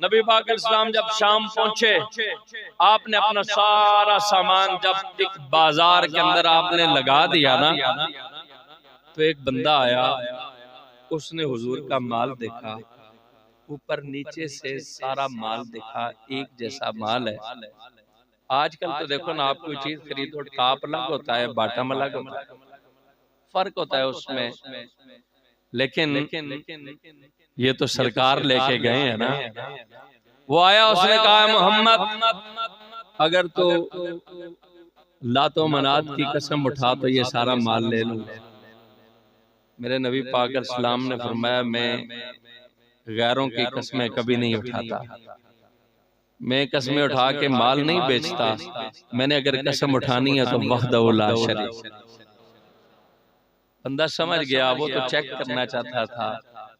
नबी पाक इस्लाम जब शाम पहुंचे, आपने अपना सारा सामान जब एक बाजार के अंदर आपने लगा दिया ना, तो एक बंदा आया, उसने हुजूर का माल देखा, ऊपर नीचे से सारा माल देखा, एक जैसा माल है। आजकल तो देखो ना, आप कोई चीज खरीदो, टॉप अलग होता है, बॉटम अलग होता है, फर्क होता है उसमें। लेकिन ये तो सरकार लेके गए हैं ना। वो आया, उसने कहा मोहम्मद अगर तो लातो मनात की कसम उठा तो ये सारा माल ले लूं। मेरे नबी पाक सलाम ने फरमाया, मैं गैरों की कसमें कभी नहीं उठाता, मैं कसमें उठा के माल नहीं बेचता। मैंने अगर कसम उठानी है तो वहदहु ला शरीक। बंदा समझ गया, वो तो चेक करना चाहता था,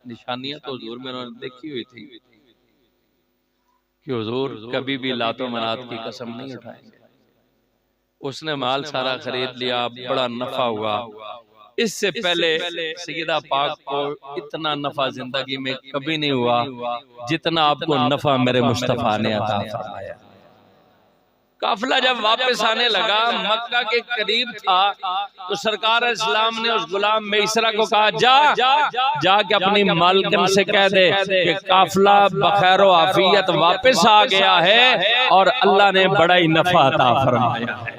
निशानियां तो हुजूर में उन्होंने देखी हुई थी कि हुजूर कभी भी लातो मनात की कसम नहीं उठाएंगे। उसने माल सारा खरीद लिया, बड़ा नफा हुआ। इससे पहले सैयदा पाक को इतना नफा जिंदगी में कभी नहीं हुआ जितना आपको नफा मेरे मुस्तफा ने अता फरमाया। काफिला जब वापस आने लगा, मक्का के करीब था, तो सरकार इस्लाम ने उस गुलाम मैसरा को कहा, जाके अपनी मालकिन से कह दे कि काफिला बखैर व आफियत वापस आ गया है और अल्लाह ने बड़ा ही नफा अता फरमाया है।